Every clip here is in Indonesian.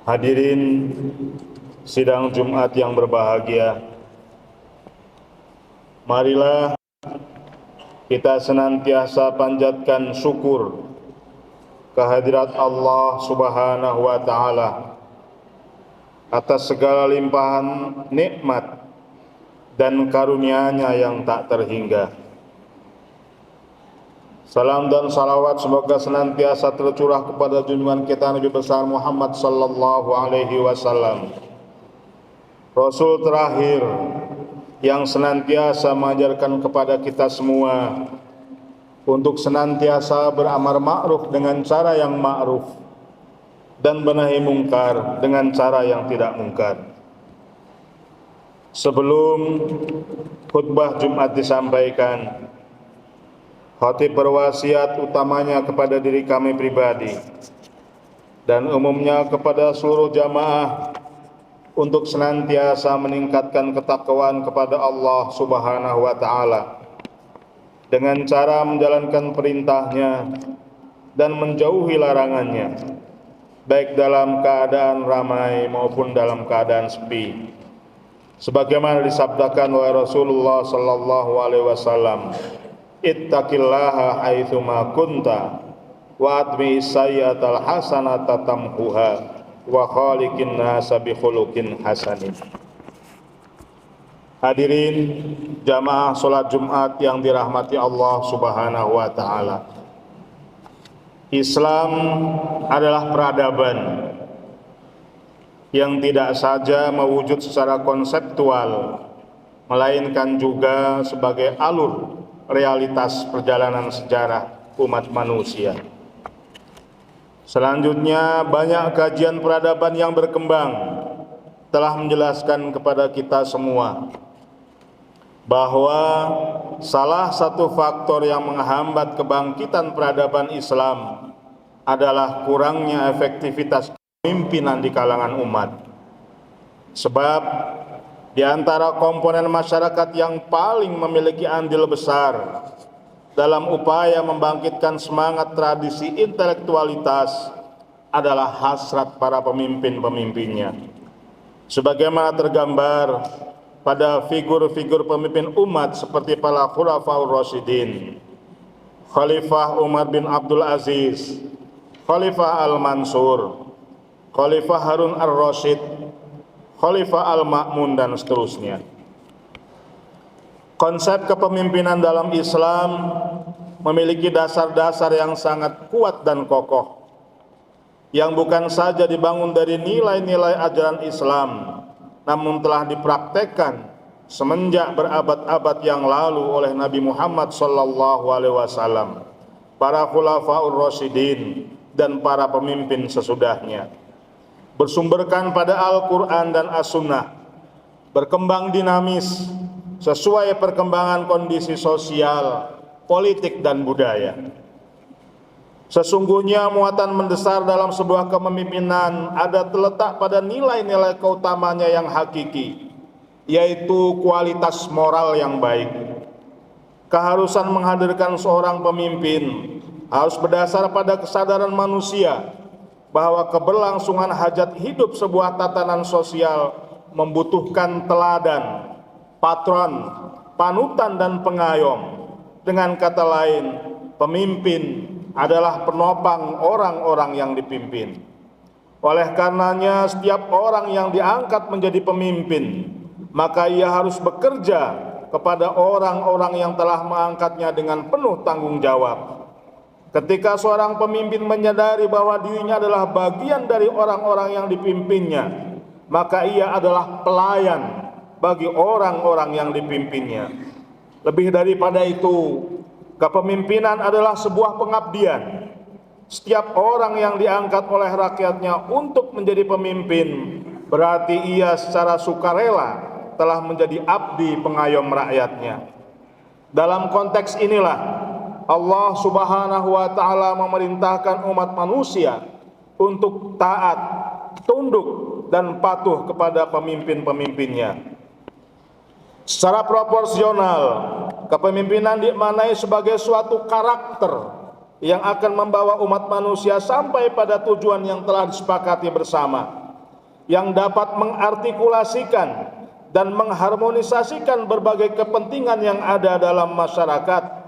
Hadirin sidang Jumat yang berbahagia, marilah kita senantiasa panjatkan syukur kehadirat Allah Subhanahu wa Ta'ala atas segala limpahan nikmat dan karunia-Nya yang tak terhingga. Salam dan salawat semoga senantiasa tercurah kepada junjungan kita Nabi besar Muhammad sallallahu alaihi wasallam, Rasul terakhir yang senantiasa mengajarkan kepada kita semua untuk senantiasa beramar ma'ruf dengan cara yang ma'ruf dan benahi mungkar dengan cara yang tidak mungkar. Sebelum khutbah Jumat disampaikan, khatib berwasiat utamanya kepada diri kami pribadi dan umumnya kepada seluruh jamaah untuk senantiasa meningkatkan ketakwaan kepada Allah Subhanahu wa Ta'ala dengan cara menjalankan perintahnya dan menjauhi larangannya, baik dalam keadaan ramai maupun dalam keadaan sepi, sebagaimana disabdakan oleh Rasulullah sallallahu alaihi wasallam, ittaqillaha haitsuma kunta wa atbi'is sayyi'atal hasanata tamhuha wa khaliqin nasa bi khuluqin hasanin. Hadirin jamaah salat Jumat yang dirahmati Allah Subhanahu wa Ta'ala, Islam adalah peradaban yang tidak saja mewujud secara konseptual, melainkan juga sebagai alur realitas perjalanan sejarah umat manusia. Selanjutnya, banyak kajian peradaban yang berkembang telah menjelaskan kepada kita semua bahwa salah satu faktor yang menghambat kebangkitan peradaban Islam adalah kurangnya efektivitas kepemimpinan di kalangan umat. Sebab di antara komponen masyarakat yang paling memiliki andil besar dalam upaya membangkitkan semangat tradisi intelektualitas adalah hasrat para pemimpin-pemimpinnya, sebagaimana tergambar pada figur-figur pemimpin umat seperti para Khulafaur Rasyidin, Khalifah Umar bin Abdul Aziz, Khalifah Al-Mansur, Khalifah Harun Ar-Rasyid, Khalifah Al-Ma'mun, dan seterusnya. Konsep kepemimpinan dalam Islam memiliki dasar-dasar yang sangat kuat dan kokoh, yang bukan saja dibangun dari nilai-nilai ajaran Islam, namun telah dipraktekkan semenjak berabad-abad yang lalu oleh Nabi Muhammad SAW, para Khulafaur Rasyidin, dan para pemimpin sesudahnya. Bersumberkan pada Al-Quran dan As-Sunnah, berkembang dinamis sesuai perkembangan kondisi sosial, politik, dan budaya. Sesungguhnya muatan mendasar dalam sebuah kepemimpinan ada terletak pada nilai-nilai keutamanya yang hakiki, yaitu kualitas moral yang baik. Keharusan menghadirkan seorang pemimpin harus berdasar pada kesadaran manusia bahwa keberlangsungan hajat hidup sebuah tatanan sosial membutuhkan teladan, patron, panutan, dan pengayom. Dengan kata lain, pemimpin adalah penopang orang-orang yang dipimpin. Oleh karenanya, setiap orang yang diangkat menjadi pemimpin, maka ia harus bekerja kepada orang-orang yang telah mengangkatnya dengan penuh tanggung jawab. Ketika seorang pemimpin menyadari bahwa dirinya adalah bagian dari orang-orang yang dipimpinnya, maka ia adalah pelayan bagi orang-orang yang dipimpinnya. Lebih daripada itu, kepemimpinan adalah sebuah pengabdian. Setiap orang yang diangkat oleh rakyatnya untuk menjadi pemimpin, berarti ia secara sukarela telah menjadi abdi pengayom rakyatnya. Dalam konteks inilah Allah Subhanahu wa Ta'ala memerintahkan umat manusia untuk taat, tunduk, dan patuh kepada pemimpin-pemimpinnya. Secara proporsional, kepemimpinan dimaknai sebagai suatu karakter yang akan membawa umat manusia sampai pada tujuan yang telah disepakati bersama. yang dapat mengartikulasikan dan mengharmonisasikan berbagai kepentingan yang ada dalam masyarakat.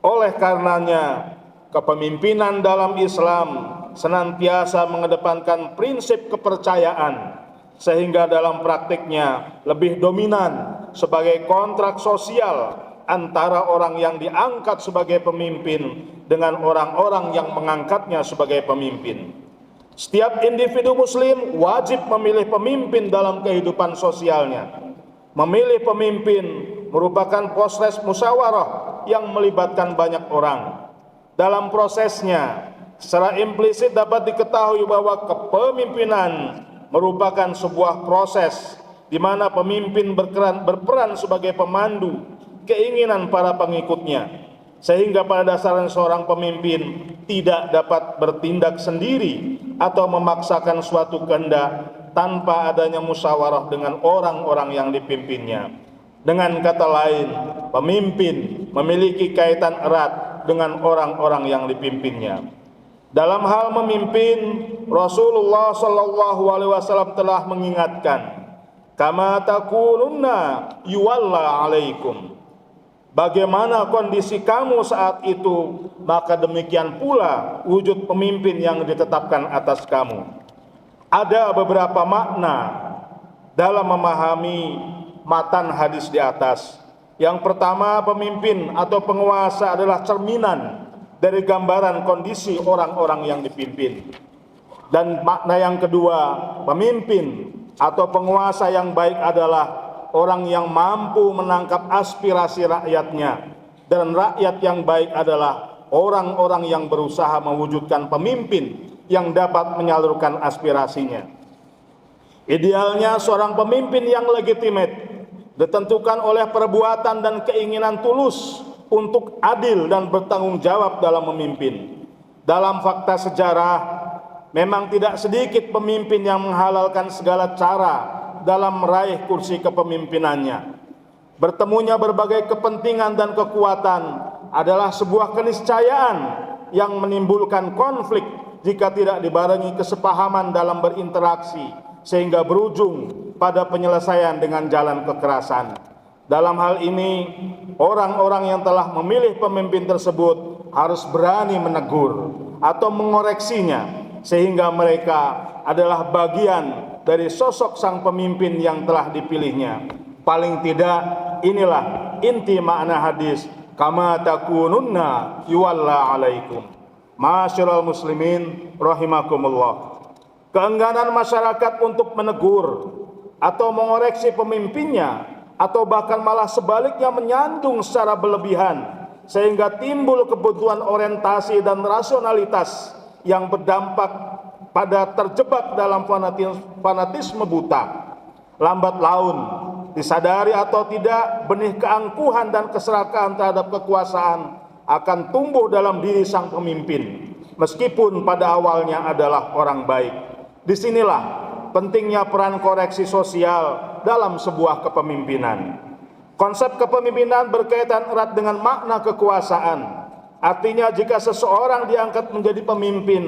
Oleh karenanya, kepemimpinan dalam Islam senantiasa mengedepankan prinsip kepercayaan, sehingga dalam praktiknya lebih dominan sebagai kontrak sosial antara orang yang diangkat sebagai pemimpin dengan orang-orang yang mengangkatnya sebagai pemimpin. Setiap individu muslim wajib memilih pemimpin dalam kehidupan sosialnya. Memilih pemimpin merupakan proses musyawarah yang melibatkan banyak orang. Dalam prosesnya, secara implisit dapat diketahui bahwa kepemimpinan merupakan sebuah proses di mana pemimpin berperan sebagai pemandu keinginan para pengikutnya, sehingga pada dasarnya seorang pemimpin tidak dapat bertindak sendiri atau memaksakan suatu kehendak tanpa adanya musyawarah dengan orang-orang yang dipimpinnya. Dengan kata lain, pemimpin memiliki kaitan erat dengan orang-orang yang dipimpinnya. Dalam hal memimpin, Rasulullah SAW telah mengingatkan, kama takununna yuwalla alaikum. Bagaimana kondisi kamu saat itu, maka demikian pula wujud pemimpin yang ditetapkan atas kamu. Ada beberapa makna dalam memahami matan hadis di atas. Yang pertama, pemimpin atau penguasa adalah cerminan dari gambaran kondisi orang-orang yang dipimpin. Dan makna yang kedua, pemimpin atau penguasa yang baik adalah orang yang mampu menangkap aspirasi rakyatnya, dan rakyat yang baik adalah orang-orang yang berusaha mewujudkan pemimpin yang dapat menyalurkan aspirasinya. Idealnya seorang pemimpin yang legitimate ditentukan oleh perbuatan dan keinginan tulus untuk adil dan bertanggung jawab dalam memimpin. Dalam fakta sejarah, memang tidak sedikit pemimpin yang menghalalkan segala cara dalam meraih kursi kepemimpinannya. Bertemunya berbagai kepentingan dan kekuatan adalah sebuah keniscayaan yang menimbulkan konflik jika tidak dibarengi kesepahaman dalam berinteraksi, sehingga berujung pada penyelesaian dengan jalan kekerasan. Dalam hal ini, orang-orang yang telah memilih pemimpin tersebut harus berani menegur atau mengoreksinya, sehingga mereka adalah bagian dari sosok sang pemimpin yang telah dipilihnya. Paling tidak, inilah inti makna hadis, kama takununna yuwalla alaikum. Ma'asyiral muslimin rahimakumullah. Keengganan masyarakat untuk menegur atau mengoreksi pemimpinnya, atau bahkan malah sebaliknya menyandung secara berlebihan, sehingga timbul kebutuhan orientasi dan rasionalitas yang berdampak pada terjebak dalam fanatisme buta. Lambat laun, disadari atau tidak, benih keangkuhan dan keserakahan terhadap kekuasaan akan tumbuh dalam diri sang pemimpin, meskipun pada awalnya adalah orang baik. Disinilah pentingnya peran koreksi sosial dalam sebuah kepemimpinan. Konsep kepemimpinan berkaitan erat dengan makna kekuasaan. Artinya, jika seseorang diangkat menjadi pemimpin,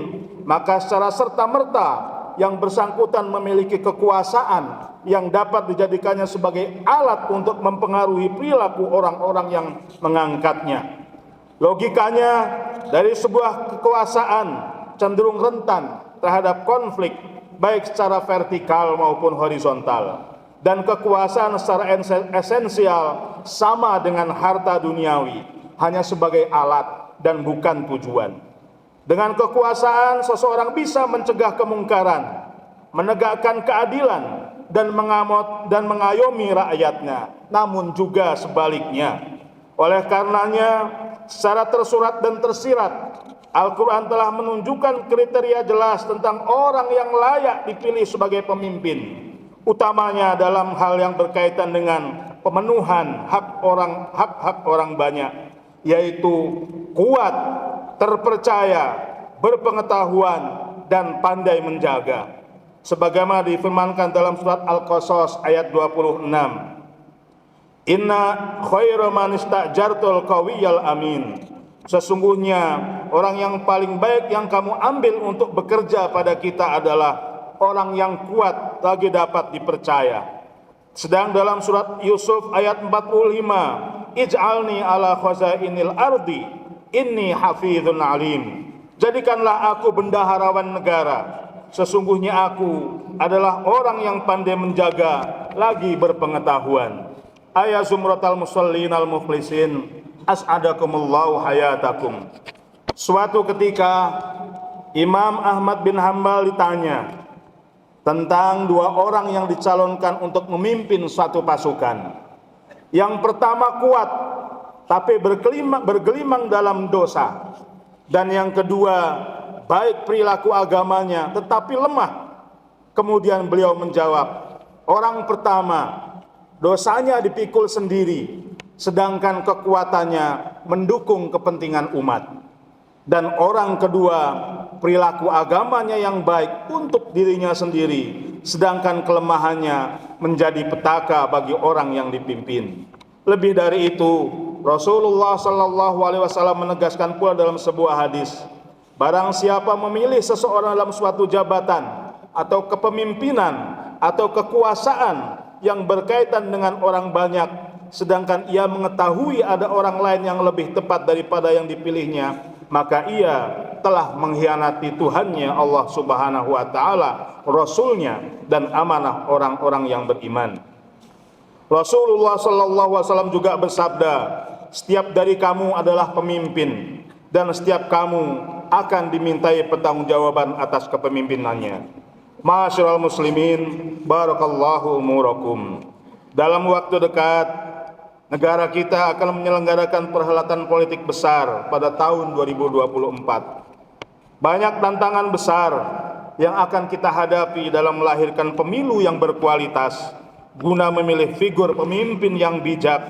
maka secara serta-merta yang bersangkutan memiliki kekuasaan yang dapat dijadikannya sebagai alat untuk mempengaruhi perilaku orang-orang yang mengangkatnya. Logikanya, dari sebuah kekuasaan cenderung rentan terhadap konflik, baik secara vertikal maupun horizontal. Dan kekuasaan secara esensial sama dengan harta duniawi, hanya sebagai alat dan bukan tujuan. Dengan kekuasaan, seseorang bisa mencegah kemungkaran, menegakkan keadilan, dan mengayomi rakyatnya, namun juga sebaliknya. Oleh karenanya, secara tersurat dan tersirat, Al-Quran telah menunjukkan kriteria jelas tentang orang yang layak dipilih sebagai pemimpin, utamanya dalam hal yang berkaitan dengan pemenuhan hak-hak orang banyak, yaitu kuat, terpercaya, berpengetahuan, dan pandai menjaga. Sebagaimana difirmankan dalam surat Al-Qasas ayat 26. Inna khairu man istajartul qawiyal amin. Sesungguhnya orang yang paling baik yang kamu ambil untuk bekerja pada kita adalah orang yang kuat lagi dapat dipercaya. Sedang dalam surat Yusuf ayat 45, ij'alni ala khazainil ardi inni hafizun alim. Jadikanlah aku bendaharawan negara, sesungguhnya aku adalah orang yang pandai menjaga lagi berpengetahuan. Ayat zumratal musallin al mukhlisin, as'adakumullahu hayatakum. Suatu ketika Imam Ahmad bin Hanbal ditanya tentang dua orang yang dicalonkan untuk memimpin suatu pasukan. Yang pertama kuat, tapi bergelimang dalam dosa. Dan yang kedua, baik perilaku agamanya, tetapi lemah. Kemudian beliau menjawab, orang pertama, dosanya dipikul sendiri, sedangkan kekuatannya mendukung kepentingan umat. Dan orang kedua, perilaku agamanya yang baik untuk dirinya sendiri, sedangkan kelemahannya menjadi petaka bagi orang yang dipimpin. Lebih dari itu, Rasulullah SAW menegaskan pula dalam sebuah hadis, barang siapa memilih seseorang dalam suatu jabatan atau kepemimpinan atau kekuasaan yang berkaitan dengan orang banyak, sedangkan ia mengetahui ada orang lain yang lebih tepat daripada yang dipilihnya, maka ia telah mengkhianati Tuhannya Allah Subhanahu wa taala, Rasulnya, dan amanah orang-orang yang beriman. Rasulullah sallallahu alaihi wasallam juga bersabda, setiap dari kamu adalah pemimpin dan setiap kamu akan dimintai pertanggungjawaban atas kepemimpinannya. Ma'asyiral muslimin, barakallahu umurakum. Dalam waktu dekat negara kita akan menyelenggarakan perhelatan politik besar pada tahun 2024. Banyak tantangan besar yang akan kita hadapi dalam melahirkan pemilu yang berkualitas guna memilih figur pemimpin yang bijak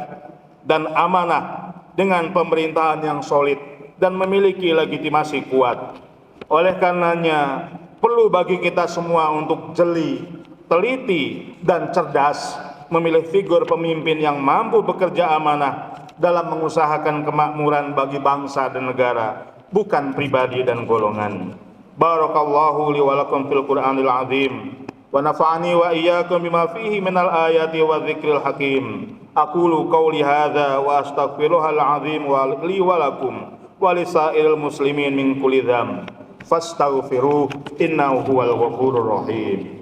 dan amanah dengan pemerintahan yang solid dan memiliki legitimasi kuat. Oleh karenanya, perlu bagi kita semua untuk jeli, teliti, dan cerdas memilih figur pemimpin yang mampu bekerja amanah dalam mengusahakan kemakmuran bagi bangsa dan negara, bukan pribadi dan golongan. Barakallahu li wa lakum fil Qur'anil azim wa nafa'ani wa iyyakum bima fihi minal ayati wa dzikril hakim. Aqulu qawli hadza wa astaghfirullahal azim wa li wa lakum wa lisairil muslimin min kulli dzamb fastaghfiruhu innahu huwal ghafurur rahim.